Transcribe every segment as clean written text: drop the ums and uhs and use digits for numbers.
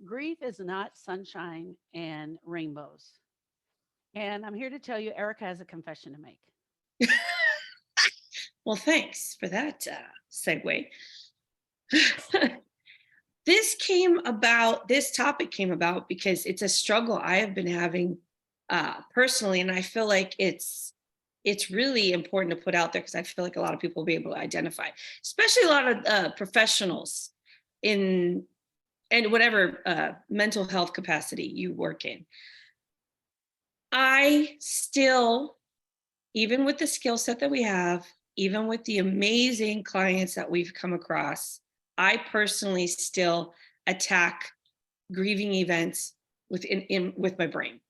Grief is not sunshine and rainbows. And I'm here to tell you, Erica has a confession to make. Well, thanks for that segue. This topic came about because it's a struggle I have been having personally, and I feel like it's really important to put out there because I feel like a lot of people will be able to identify, especially a lot of professionals in and whatever mental health capacity you work in. I still, even with the skill set that we have, even with the amazing clients that we've come across, I personally still attack grieving events with my brain.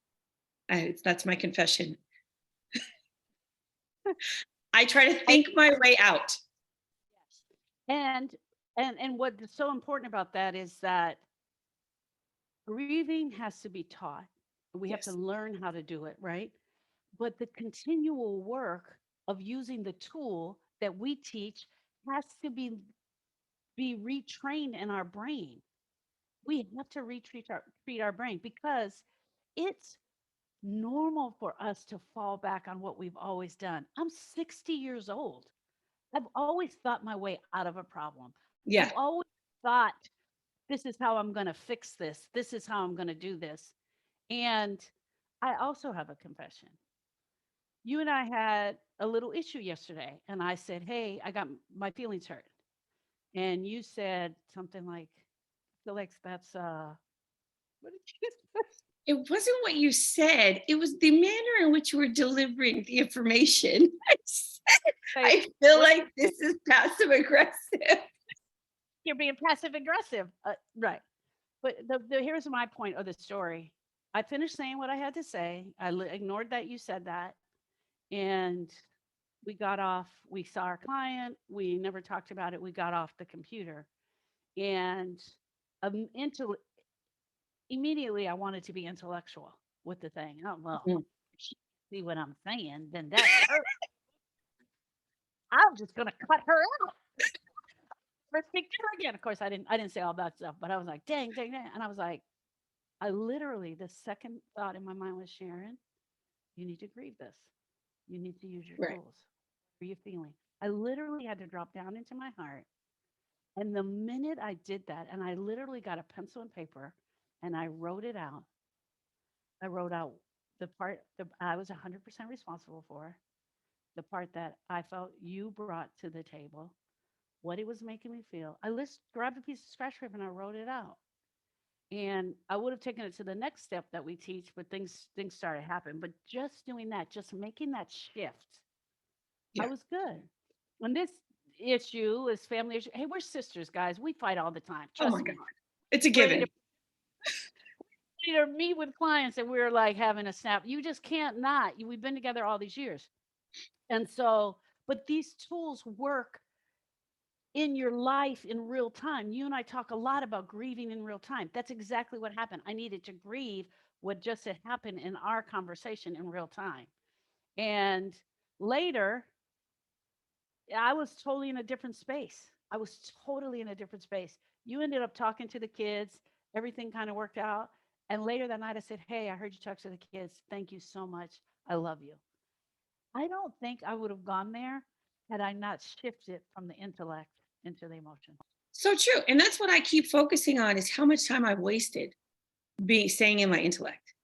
That's my confession. I try to I, think my way out. and and what's so important about that is that grieving has to be taught. We have to Yes. learn how to do it, right? But the continual work of using the tool that we teach has to be retrained in our brain. We have to treat our brain because it's normal for us to fall back on what we've always done. I'm 60 years old. I've always thought my way out of a problem. I've Yeah. always thought, this is how I'm going to fix this. This is how I'm going to do this. And I also have a confession. You and I had a little issue yesterday, and I said, hey, I got my feelings hurt. And you said something like, I feel like that's, what did you It wasn't what you said. It was the manner in which you were delivering the information. say? I feel What did like you say? this is passive aggressive. You're being passive aggressive. Right. But here's my point of the story. I finished saying what I had to say. Ignored that you said that. And we got off. We saw our client. We never talked about it. We got off the computer. And um, into, immediately, I wanted to be intellectual with the thing. Oh, well, Mm. if she can see what I'm saying, then that's her. I'm just going to cut her out. Never speak to her again. Of course, I didn't say all that stuff, but I was like, dang, dang, dang. And I was like, I literally, the second thought in my mind was, Sharon, you need to grieve this. You need to use your Right. tools. How are you feeling? I literally had to drop down into my heart. And the minute I did that, and I literally got a pencil and paper and I wrote it out, I wrote out the part that I was 100% responsible for, the part that I felt you brought to the table, what it was making me feel. Grabbed a piece of scratch paper and I wrote it out. And I would have taken it to the next step that we teach, but things started happening. But just doing that, just making that shift, I Yeah. was good. When this issue is family issue, hey, we're sisters, guys. We fight all the time. Oh my Trust God. me. It's a Ready to given. either meet with clients and we're like having a snap. You just can't not. We've been together all these years. And so, but these tools work in your life in real time. You and I talk a lot about grieving in real time. That's exactly what happened. I needed to grieve what just had happened in our conversation in real time. And later, I was totally in a different space. I was totally in a different space. You ended up talking to the kids, everything kind of worked out. And later that night, I said, hey, I heard you talk to the kids. Thank you so much. I love you. I don't think I would have gone there had I not shifted from the intellect into the emotion. So true. And that's what I keep focusing on is how much time I've wasted being staying in my intellect.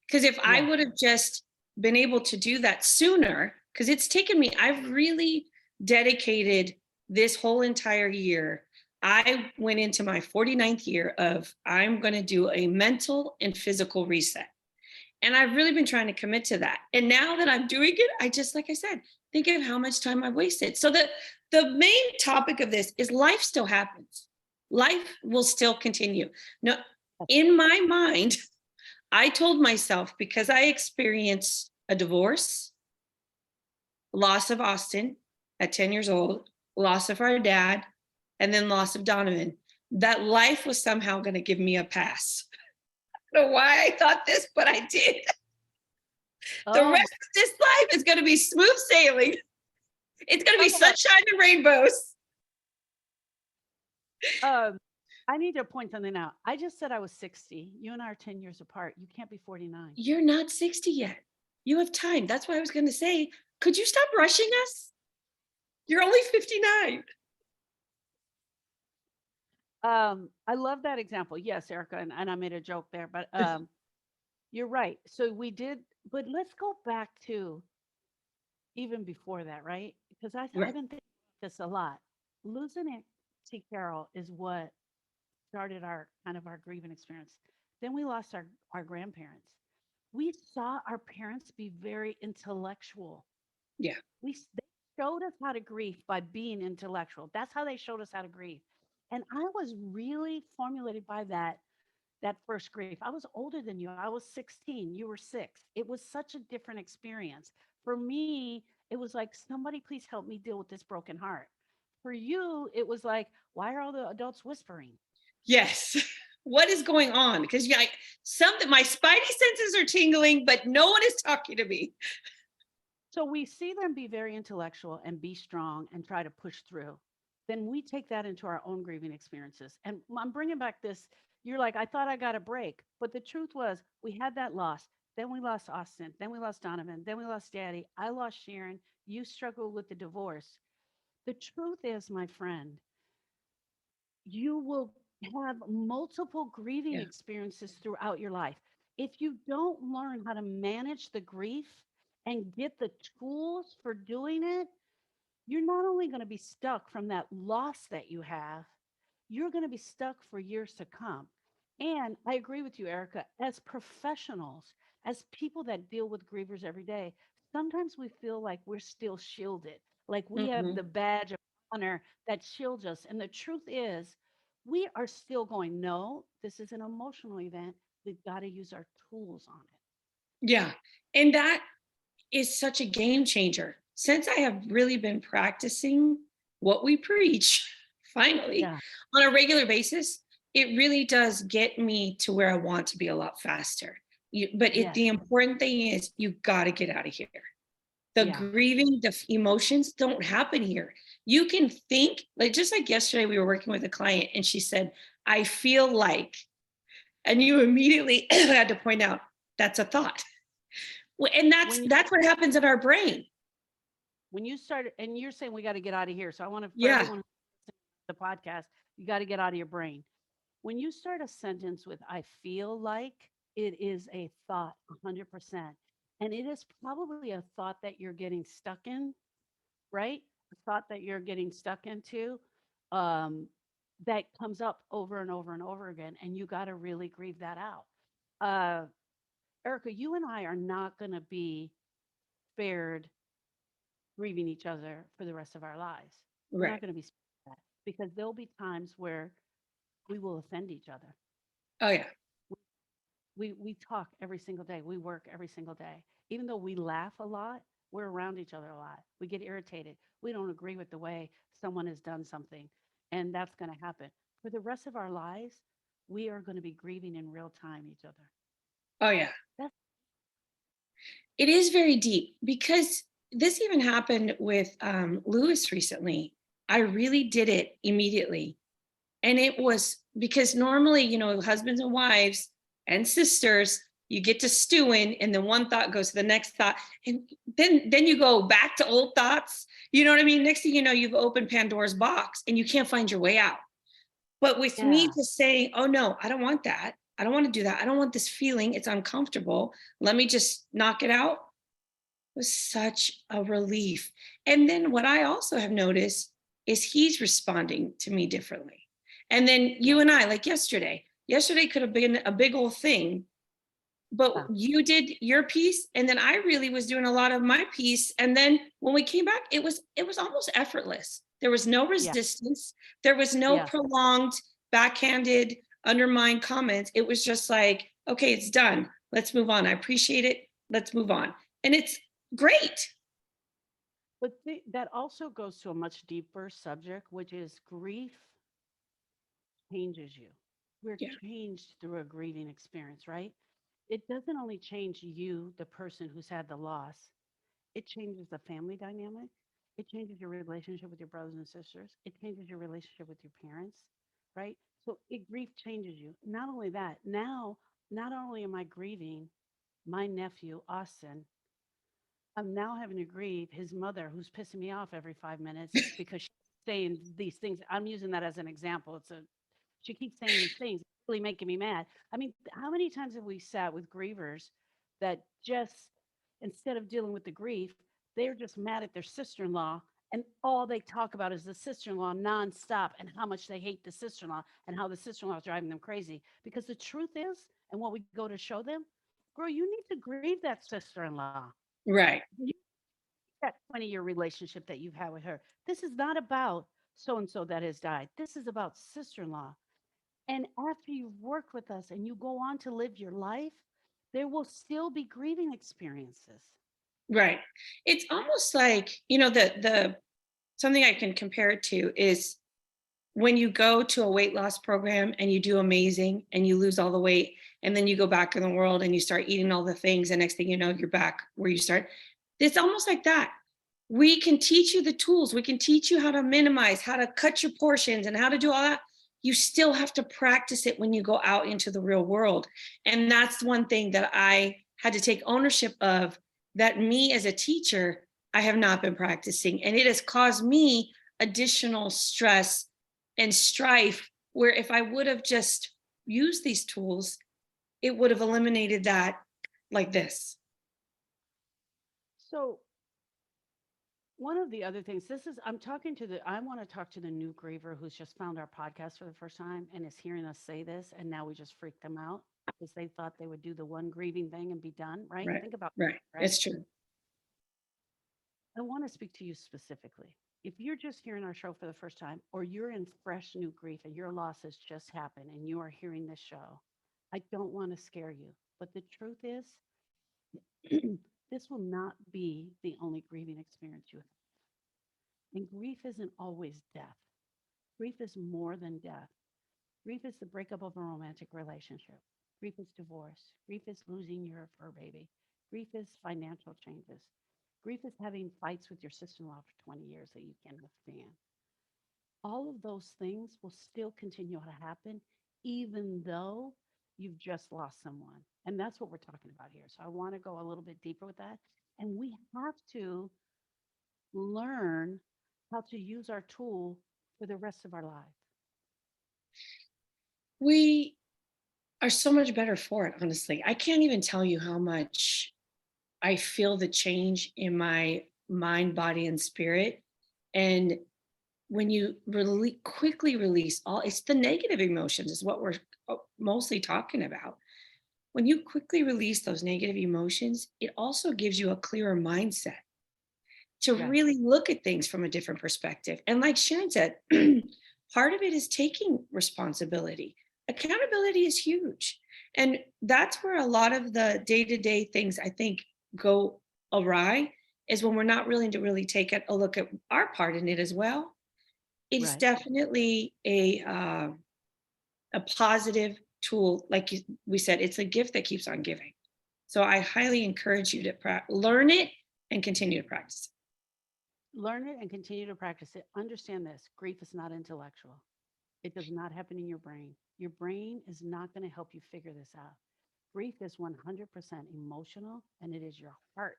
Because if I Yeah. would have just been able to do that sooner, because it's taken me, I've really dedicated this whole entire year. I went into my 49th year of I'm going to do a mental and physical reset. And I've really been trying to commit to that. And now that I'm doing it, I just, like I said, think of how much time I've wasted. So the main topic of this is life still happens. Life will still continue. No, in my mind, I told myself because I experienced a divorce, loss of Austin at 10 years old, loss of our dad, and then loss of Donovan, that life was somehow going to give me a pass. I don't know why I thought this, but I did. The Oh, rest of this life is going to be smooth sailing. It's going to be talk about sunshine and rainbows. um I need to point something out. I just said I was 60. You and I are 10 years apart. You can't be 49. You're not 60 yet. You have time. That's why I was going to say, could you stop rushing us? You're only 59. I love that example. Yes, Erica, and I made a joke there, but you're right. So we did, but let's go back to even before that, right? Because I've Right. been thinking about this a lot. Losing Auntie Carol is what started our kind of our grieving experience. Then we lost our grandparents. We saw our parents be very intellectual. Yeah. They showed us how to grieve by being intellectual. That's how they showed us how to grieve. And I was really formulated by that first grief. I was older than you. I was 16. You were 6. It was such a different experience. For me, it was like, somebody please help me deal with this broken heart. For you, it was like, why are all the adults whispering? Yes. What is going on? Because yeah, something my spidey senses are tingling, but no one is talking to me. So we see them be very intellectual and be strong and try to push through. Then we take that into our own grieving experiences. And I'm bringing back this. You're like, I thought I got a break. But the truth was, we had that loss. Then we lost Austin. Then we lost Donovan. Then we lost Daddy. I lost Sharon. You struggled with the divorce. The truth is, my friend, you will have multiple grieving Yeah. experiences throughout your life. If you don't learn how to manage the grief and get the tools for doing it, you're not only going to be stuck from that loss that you have, you're going to be stuck for years to come. And I agree with you, Erica, as professionals, as people that deal with grievers every day, sometimes we feel like we're still shielded, like we have Mhm. the badge of honor that shields us. And the truth is, we are still going, no, this is an emotional event. We've got to use our tools on it. Yeah. And that is such a game changer. Since I have really been practicing what we preach, finally, Yeah. on a regular basis, it really does get me to where I want to be a lot faster. But Yes. the important thing is you got to get out of here. The Yeah. grieving, the emotions don't happen here. You can think, like, just like yesterday, we were working with a client and she said, I feel like, and you immediately had to point out that's a thought. And When that's what happens in our brain. when you start, and you're saying we got to get out of here. So I want to, for Yeah. everyone who's listening to the podcast, you got to get out of your brain. When you start a sentence with I feel like, it is a thought 100%. And it is probably a thought that you're getting stuck in, right? A thought that you're getting stuck into, um, that comes up over and over and over again. And you got to really grieve that out. Uh, Erica, you and I are not going to be spared grieving each other for the rest of our lives. We're not Right. going to be that, because there'll be times where we will offend each other. Oh yeah. We talk every single day. We work every single day. Even though we laugh a lot, we're around each other a lot. We get irritated. We don't agree with the way someone has done something, and that's going to happen for the rest of our lives. We are going to be grieving in real time each other. Oh yeah. That's It is very deep because this even happened with Lewis recently. I really did it immediately. And it was because normally, husbands and wives and sisters, you get to stewing, and then one thought goes to the next thought. And then you go back to old thoughts. You know what I mean? Next thing you know, you've opened Pandora's box and you can't find your way out. But with me yeah. to say, oh no, I don't want that. I don't want to do that. I don't want this feeling. It's uncomfortable. Let me just knock it out, was such a relief. And then what I also have noticed is he's responding to me differently. And then you Yeah. and I, like yesterday could have been a big old thing, but Yeah. you did your piece and then I really was doing a lot of my piece. And then when we came back, it was almost effortless. There was no Yeah. resistance. There was no Yeah. prolonged backhanded undermined comments. It was just like, okay, it's done. Let's move on. I appreciate it. Let's move on. And it's great. But that also goes to a much deeper subject, which is grief changes you. We're Yeah. changed through a grieving experience, right? It doesn't only change you, the person who's had the loss, it changes the family dynamic. It changes your relationship with your brothers and sisters. It changes your relationship with your parents, right? So grief changes you. Not only that, now, not only am I grieving my nephew, Austin, I'm now having to grieve his mother, who's pissing me off every 5 minutes because she's saying these things. I'm using that as an example. She keeps saying these things, really making me mad. I mean, how many times have we sat with grievers that just, instead of dealing with the grief, they're just mad at their sister in law, and all they talk about is the sister in law nonstop and how much they hate the sister in law and how the sister in law is driving them crazy. Because the truth is, and what we go to show them, girl, you need to grieve that sister in law. Right. That 20-year relationship that you've had with her. This is not about so and so that has died. This is about sister in law. And after you've worked with us and you go on to live your life, there will still be grieving experiences. Right. It's almost like, the something I can compare it to is when you go to a weight loss program and you do amazing and you lose all the weight, and then you go back in the world and you start eating all the things, and next thing you know, you're back where you start. It's almost like that. We can teach you the tools. We can teach you how to minimize, how to cut your portions, and how to do all that. You still have to practice it when you go out into the real world. And that's one thing that I had to take ownership of, that me as a teacher, I have not been practicing. And it has caused me additional stress and strife, where if I would have just used these tools, it would have eliminated that like this. So, one of the other things, I want to talk to the new griever who's just found our podcast for the first time and is hearing us say this. And now we just freaked them out because they thought they would do the one grieving thing and be done, right? Right. Think about Right. that, right? It's true. I want to speak to you specifically. If you're just hearing our show for the first time, or you're in fresh new grief and your loss has just happened and you are hearing this show, I don't want to scare you. But the truth is, this will not be the only grieving experience you have. And grief isn't always death. Grief is more than death. Grief is the breakup of a romantic relationship. Grief is divorce. Grief is losing your fur baby. Grief is financial changes. Grief is having fights with your sister in law for 20 years that you can't stand. All of those things will still continue to happen, even though you've just lost someone. And that's what we're talking about here. So I want to go a little bit deeper with that. And we have to learn how to use our tool for the rest of our lives. We are so much better for it, honestly. I can't even tell you how much I feel the change in my mind, body, and spirit. And when you quickly release all, it's the negative emotions, is what we're mostly talking about. When you quickly release those negative emotions, it also gives you a clearer mindset to Yes. really look at things from a different perspective. And like Sharon said, part of it is taking responsibility. Accountability is huge. And that's where a lot of the day-to-day things, I think, go awry, is when we're not willing to really take a look at our part in it as well. It's Right. definitely a positive tool. Like we said, it's a gift that keeps on giving. So I highly encourage you to learn it and continue to practice Learn it and continue to practice it. Understand this: grief is not intellectual, it does not happen in your brain. Your brain is not going to help you figure this out. Grief is 100% emotional, and it is your heart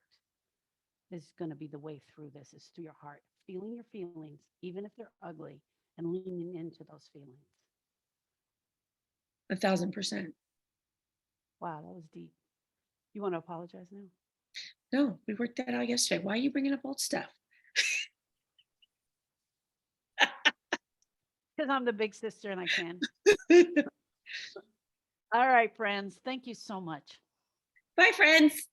is going to be the way through this, is through your heart, feeling your feelings, even if they're ugly, and leaning into those feelings. 1,000%. Wow, that was deep. You want to apologize now? No, we worked that out yesterday. Why are you bringing up old stuff? Because I'm the big sister and I can. All right, friends. Thank you so much. Bye, friends.